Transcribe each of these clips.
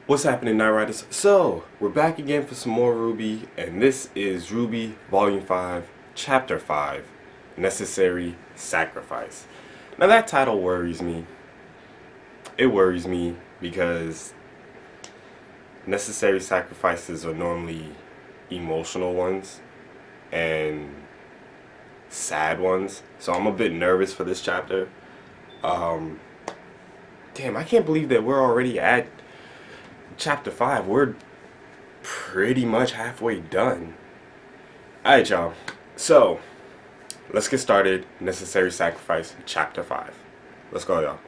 What's happening, Night Riders? So, we're back again for some more RWBY, and this is RWBY Volume 5, Chapter 5, Necessary Sacrifice. Now that title worries me. It worries me because necessary sacrifices are normally emotional ones and sad ones. So I'm a bit nervous for this chapter. Damn, I can't believe that we're already at Chapter 5. We're pretty much halfway done. Alright, y'all. So, let's get started. Necessary Sacrifice, Chapter 5. Let's go, y'all.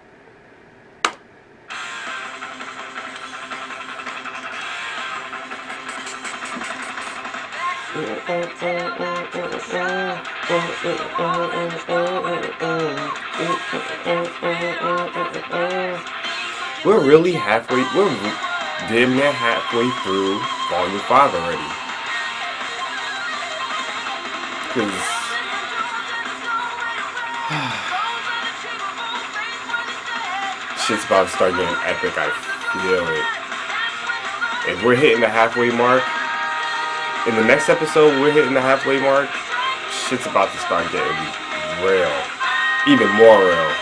We're really halfway. We're damn near halfway through Volume 5 already. Cause shit's about to start getting epic. I feel it. If we're hitting the halfway mark, in the next episode, we're hitting the halfway mark. Shit's about to start getting real, even more real.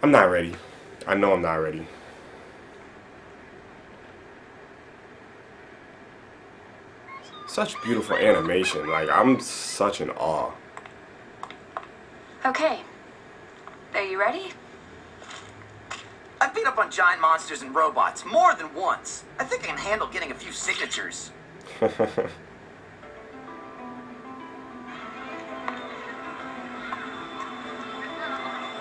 I'm not ready. I know I'm not ready. Such beautiful animation. Like, I'm such in awe. Okay. Are you ready? I've beat up on giant monsters and robots more than once. I think I can handle getting a few signatures.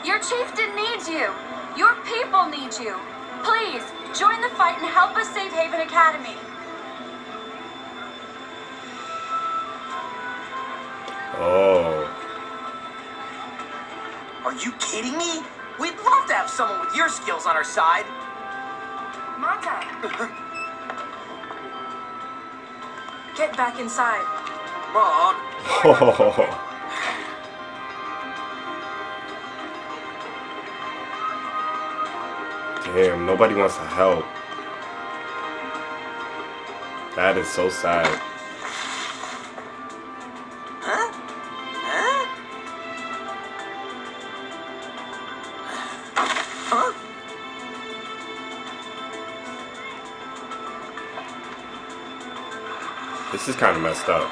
Your chieftain needs you. Your people need you. Please, join the fight and help us save Haven Academy. Oh. Are you kidding me? We'd love to have someone with your skills on our side. Mata, get back inside. Mom. Damn, nobody wants to help. That is so sad. Huh? Huh? Huh? This is kind of messed up.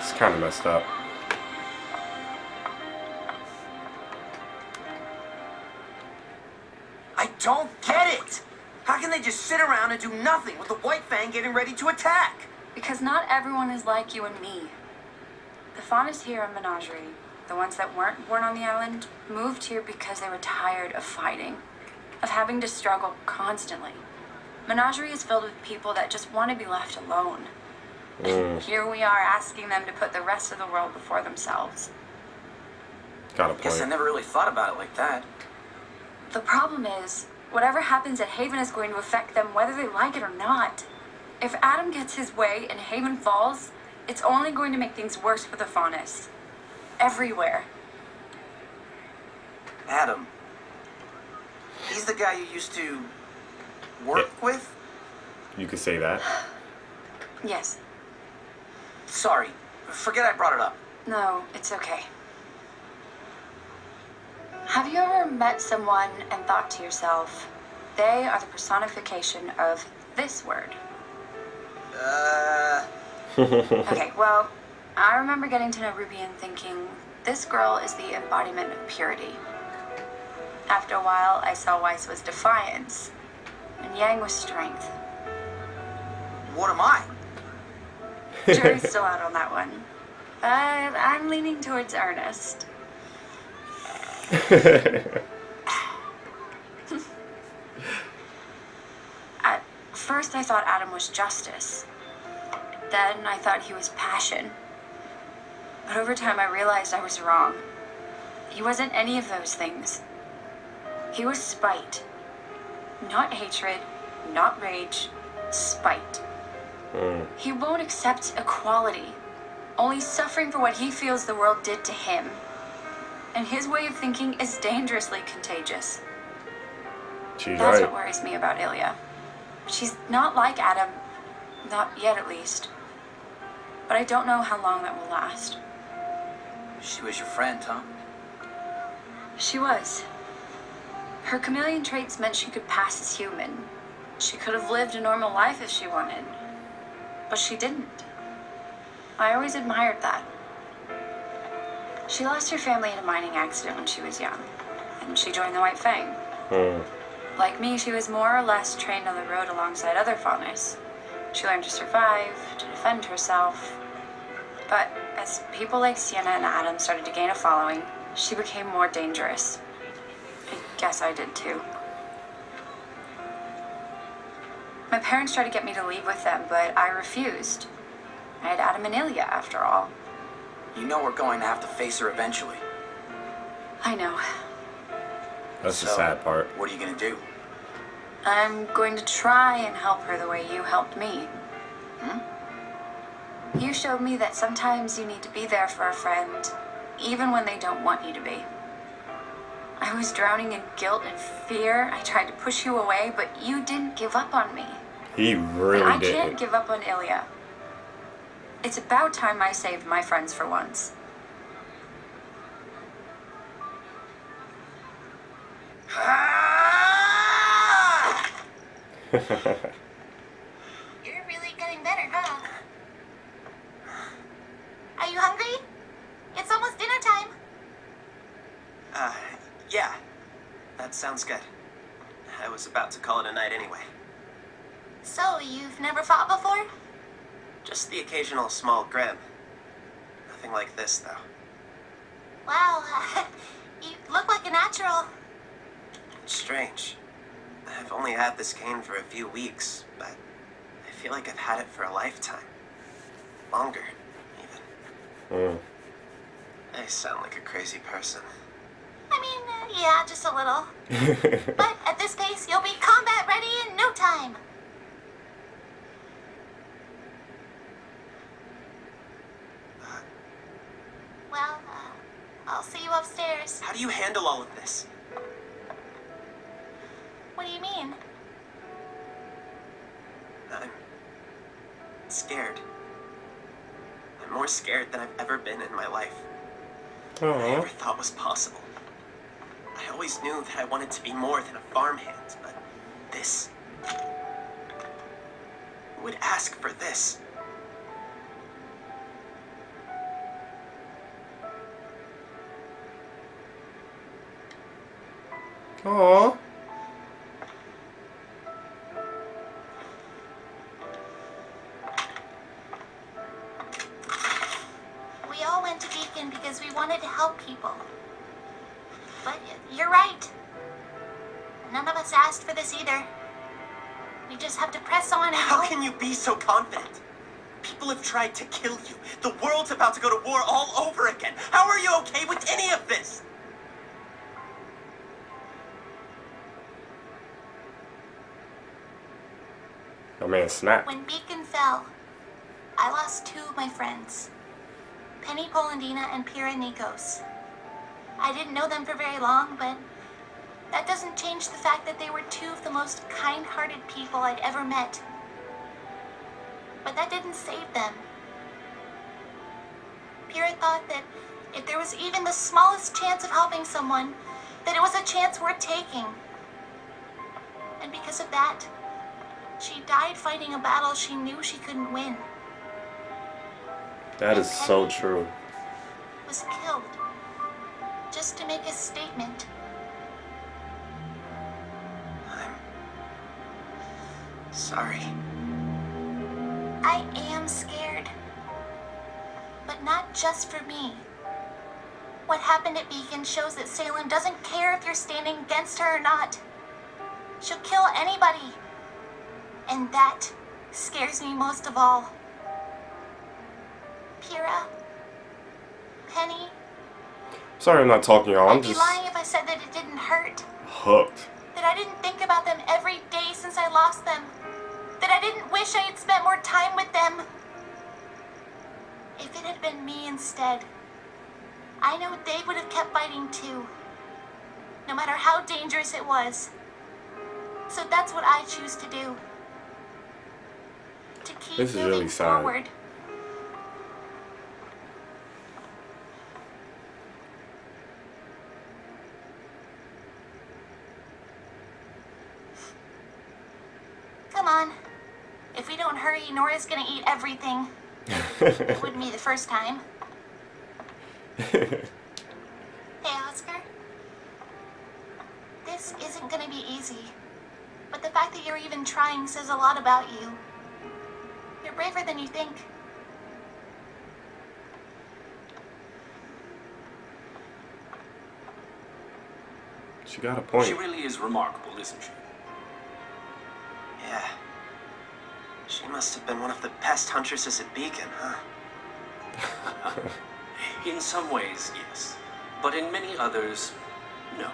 It's kind of messed up. I don't get it. How can they just sit around and do nothing with the White Fang getting ready to attack? Because not everyone is like you and me. The faunus here in Menagerie, the ones that weren't born on the island, moved here because they were tired of fighting, of having to struggle constantly. Menagerie is filled with people that just want to be left alone. And here we are asking them to put the rest of the world before themselves. Got a Guess I point. never really thought about it like that. The problem is, whatever happens at Haven is going to affect them whether they like it or not. If Adam gets his way and Haven falls, it's only going to make things worse for the faunus. Everywhere. Adam. He's the guy you used to work with? You could say that. Yes. Sorry. Forget I brought it up. No, it's okay. Have you ever met someone and thought to yourself, they are the personification of this word? Okay, well, I remember getting to know Ruby and thinking, this girl is the embodiment of purity. After a while, I saw Weiss was defiance, and Yang was strength. What am I? Jury's still out on that one. But I'm leaning towards Ernest. At first, I thought Adam was justice. Then I thought he was passion. But over time, I realized I was wrong. He wasn't any of those things. He was spite. Not hatred, not rage, spite. He won't accept equality, only suffering for what he feels the world did to him. And his way of thinking is dangerously contagious. She's That's right. what worries me about Ilya. She's not like Adam, not yet at least. But I don't know how long that will last. She was your friend, huh? She was. Her chameleon traits meant she could pass as human. She could have lived a normal life if she wanted. But she didn't. I always admired that. She lost her family in a mining accident when she was young, and she joined the White Fang. Like me, she was more or less trained on the road alongside other fauners. She learned to survive, to defend herself. But as people like Sienna and Adam started to gain a following, she became more dangerous. I guess I did too. My parents tried to get me to leave with them, but I refused. I had Adam and Ilya, after all. You know we're going to have to face her eventually. I know. That's the sad part. What are you going to do? I'm going to try and help her the way you helped me. You showed me that sometimes you need to be there for a friend, even when they don't want you to be. I was drowning in guilt and fear. I tried to push you away, but you didn't give up on me. He really I didn't. can't give up on Ilya. It's about time I saved my friends for once. You're really getting better, huh? Are you hungry? It's almost dinner time. Yeah. That sounds good. I was about to call it a night anyway. So, you've never fought before? Just the occasional small grim. Nothing like this, though. Wow, you look like a natural. It's strange. I've only had this cane for a few weeks, but I feel like I've had it for a lifetime. Longer, even. I sound like a crazy person. I mean, yeah, just a little. But at this pace, you'll be combat ready in no time. Well, I'll see you upstairs. How do you handle all of this? What do you mean? I'm scared. I'm more scared than I've ever been in my life. I ever thought was possible. I always knew that I wanted to be more than a farmhand, but this... Who would ask for this? Aww. We all went to Beacon because we wanted to help people. But you're right. None of us asked for this either. We just have to press on and How hope. can you be so confident? People have tried to kill you. The world's about to go to war all over again. How are you okay with any of this? Oh man, snap. When Beacon fell, I lost two of my friends. Penny Polandina and Pira Nikos. I didn't know them for very long, but that doesn't change the fact that they were two of the most kind-hearted people I'd ever met. But that didn't save them. Pira thought that if there was even the smallest chance of helping someone, that it was a chance worth taking. And because of that, she died fighting a battle she knew she couldn't win. That is so true. Was killed just to make a statement. I'm sorry. I am scared. But not just for me. What happened at Beacon shows that Salem doesn't care if you're standing against her or not. She'll kill anybody. And that scares me most of all. Kira, Penny, Sorry I'm not talking, y'all. I'm I'd be just lying if I said that it didn't hurt. hooked. That I didn't think about them every day since I lost them. That I didn't wish I had spent more time with them. If it had been me instead, I know they would have kept fighting too. No matter how dangerous it was. So that's what I choose to do. To keep This is moving really sad. forward. Come on. If we don't hurry, Nora's gonna eat everything. It wouldn't be the first time. Hey, Oscar. This isn't gonna be easy. But the fact that you're even trying says a lot about you. You're braver than you think. She got a point. She really is remarkable, isn't she? Yeah. She must have been one of the best huntresses at Beacon, huh? In some ways, yes. But in many others, no.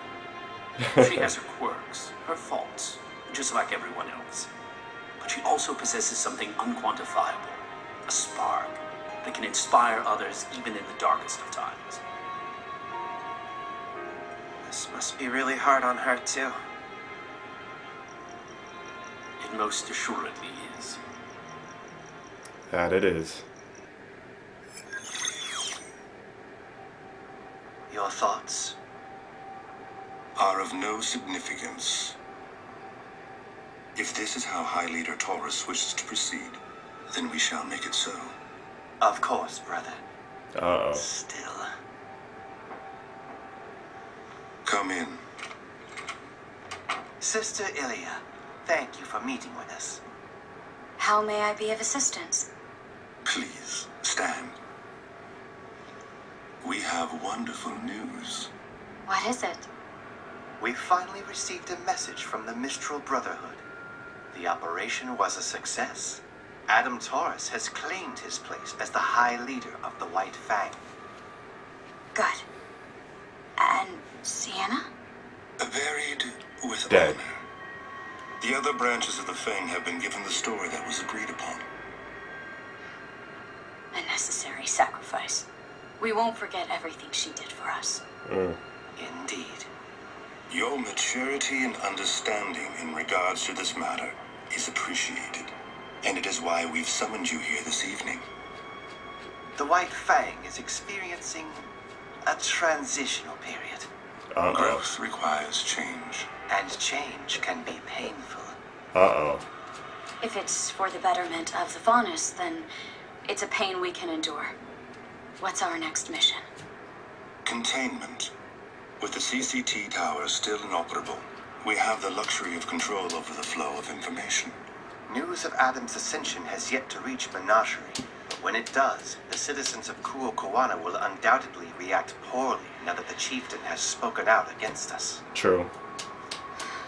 She has her quirks, her faults, just like everyone else. But she also possesses something unquantifiable, a spark that can inspire others even in the darkest of times. This must be really hard on her, too. It most assuredly is. That it is. Your thoughts? Are of no significance. If this is how High Leader Taurus wishes to proceed, then we shall make it so. Of course, brother. Uh-oh. Still. Come in. Sister Ilya, thank you for meeting with us. How may I be of assistance? Please, stand. We have wonderful news. What is it? We finally received a message from the Mistral Brotherhood. The operation was a success. Adam Taurus has claimed his place as the High Leader of the White Fang. Good. And Sienna? Buried with Dead. honor. The other branches of the Fang have been given the story that was agreed upon. A necessary sacrifice. We won't forget everything she did for us. Indeed. Your maturity and understanding in regards to this matter is appreciated, and it is why we've summoned you here this evening. The White Fang is experiencing a transitional period, Uh-oh. Growth requires change. and change can be painful. Uh-oh. If it's for the betterment of the Faunus, then it's a pain we can endure. What's our next mission? Containment. With the CCT tower still inoperable, we have the luxury of control over the flow of information. News of Adam's ascension has yet to reach Menagerie, but when it does, the citizens of Kuokawana will undoubtedly react poorly now that the chieftain has spoken out against us. True.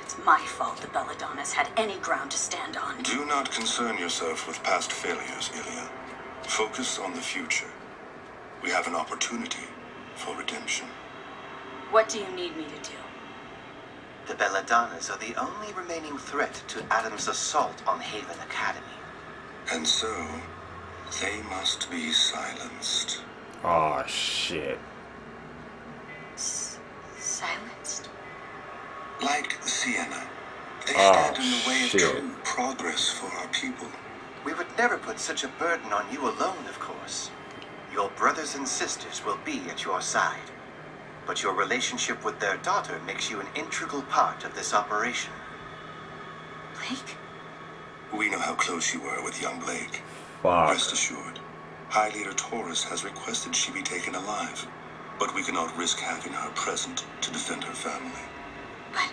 It's my fault the Belladonnas had any ground to stand on. Do not concern yourself with past failures, Ilya. Focus on the future. We have an opportunity for redemption. What do you need me to do? The Belladonnas are the only remaining threat to Adam's assault on Haven Academy. And so, they must be silenced. Aw, shit. Silenced? Like Sienna, they Oh, stand in the way of shit. true progress for our people. We would never put such a burden on you alone, of course. Your brothers and sisters will be at your side. But your relationship with their daughter makes you an integral part of this operation. Blake? We know how close you were with young Blake. Fuck. Rest assured, High Leader Taurus has requested she be taken alive, but we cannot risk having her present to defend her family. But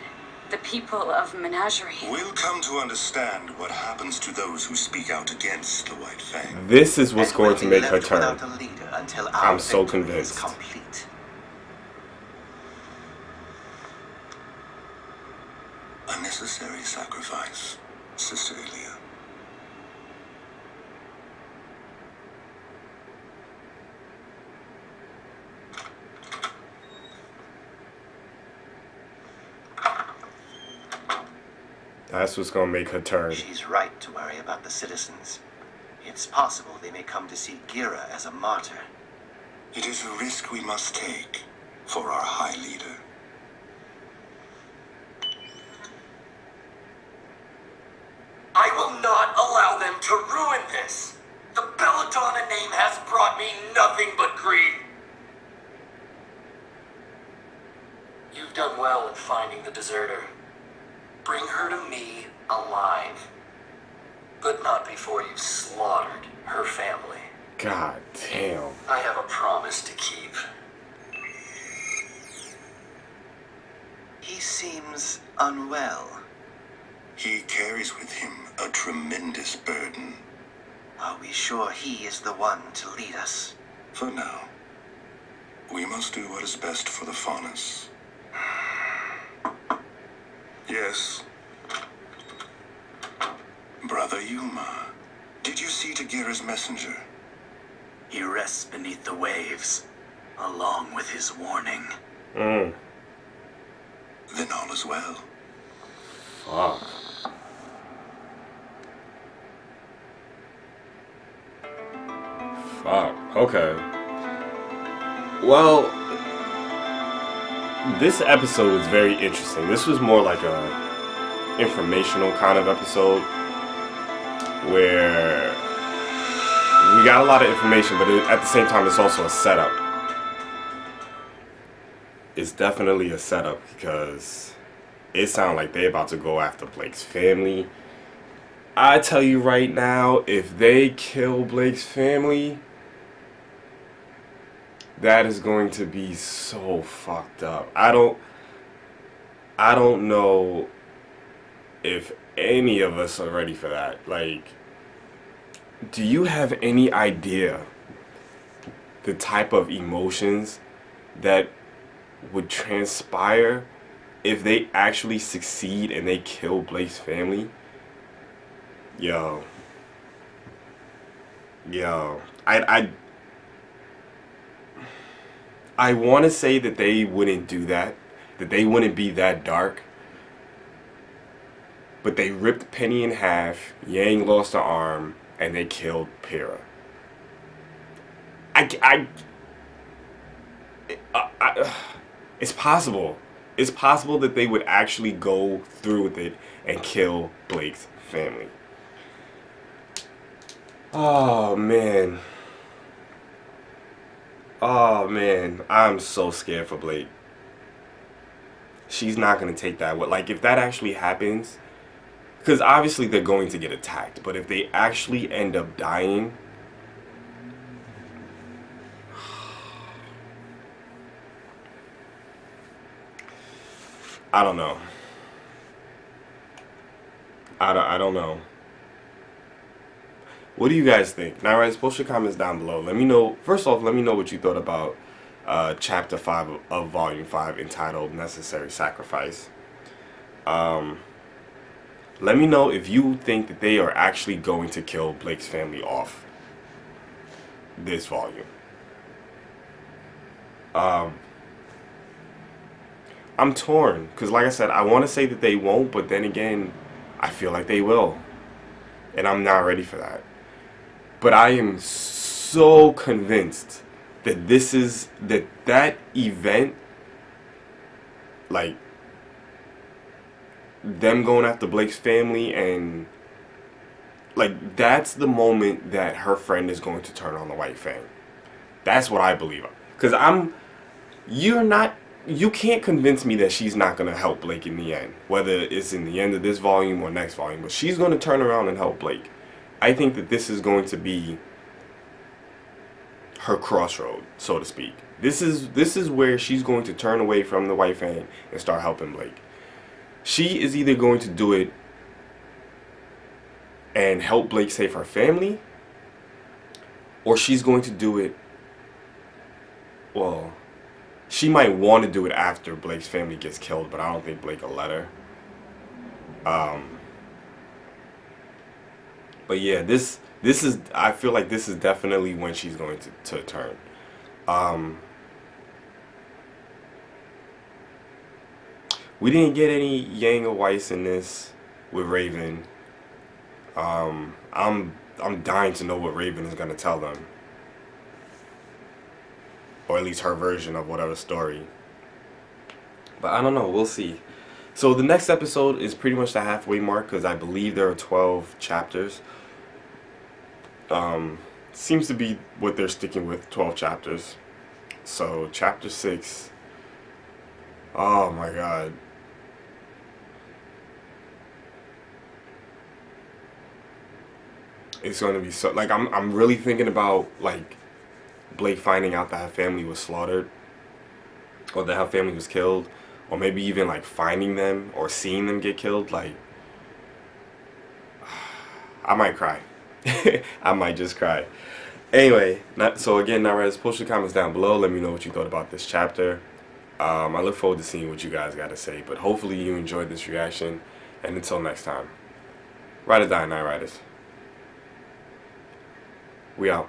the people of Menagerie. We'll come to understand what happens to those who speak out against the White Fang. This is what's And going we'll to be make her left turn. without a leader until our I'm so victory convinced. is complete. A necessary sacrifice, Sister Elia. That's what's going to make her turn. She's right to worry about the citizens. It's possible they may come to see Gira as a martyr. It is a risk we must take for our High Leader. I will not allow them to ruin this. The Belladonna name has brought me nothing but grief. You've done well in finding the deserter. Bring her to me alive. But not before you've slaughtered her family. God damn. I have a promise to keep. He seems unwell. He carries with him a tremendous burden. Are we sure he is the one to lead us? For now, we must do what is best for the Faunus. Yes. Brother Yuma, did you see Tagira's messenger? He rests beneath the waves, along with his warning. Mm. Then all is well. Fuck. Fuck. Okay. Well, this episode was very interesting. This was more like a informational kind of episode where we got a lot of information, but at the same time, it's also a setup. It's definitely a setup because it sounds like they're about to go after Blake's family. I tell you right now, if they kill Blake's family, that is going to be so fucked up. I don't know if any of us are ready for that. Like, do you have any idea the type of emotions that would transpire if they actually succeed and they kill Blake's family? Yo, I want to say that they wouldn't do that they wouldn't be that dark, but they ripped Penny in half, Yang lost an arm, and they killed Pyrrha. It's possible. It's possible that they would actually go through with it and kill Blake's family. Oh man, I'm so scared for Blake. She's not gonna take that. Like, if that actually happens, because obviously they're going to get attacked, but if they actually end up dying, I don't know. I don't know. What do you guys think? Now, guys, post your comments down below. Let me know. First off, let me know what you thought about Chapter 5 of Volume 5, entitled Necessary Sacrifice. Let me know if you think that they are actually going to kill Blake's family off this volume. I'm torn, because like I said, I want to say that they won't, but then again, I feel like they will. And I'm not ready for that. But I am so convinced that that event, like them going after Blake's family, and like that's the moment that her friend is going to turn on the White Fang. That's what I believe. Because you can't convince me that she's not going to help Blake in the end. Whether it's in the end of this volume or next volume. But she's going to turn around and help Blake. I think that this is going to be her crossroad, so to speak. This is where she's going to turn away from the White Fang and start helping Blake. She is either going to do it and help Blake save her family, or she's going to do it, well, she might want to do it after Blake's family gets killed, but I don't think Blake will let her. But yeah, this is, I feel like this is definitely when she's going to turn. We didn't get any Yang or Weiss in this with Raven. I'm dying to know what Raven is gonna tell them, or at least her version of whatever story. But I don't know. We'll see. So the next episode is pretty much the halfway mark because I believe there are 12 chapters. Seems to be what they're sticking with, 12 chapters. So chapter 6. Oh my god. It's going to be so, like, I'm really thinking about, like, Blake finding out that her family was slaughtered, or that her family was killed, or maybe even, like, finding them or seeing them get killed. Like, I might cry. I might just cry. Anyway, so again, Narez, post your comments down below. Let me know what you thought about this chapter. I look forward to seeing what you guys got to say, but hopefully you enjoyed this reaction, and until next time, ride or die, Night Riders. We out.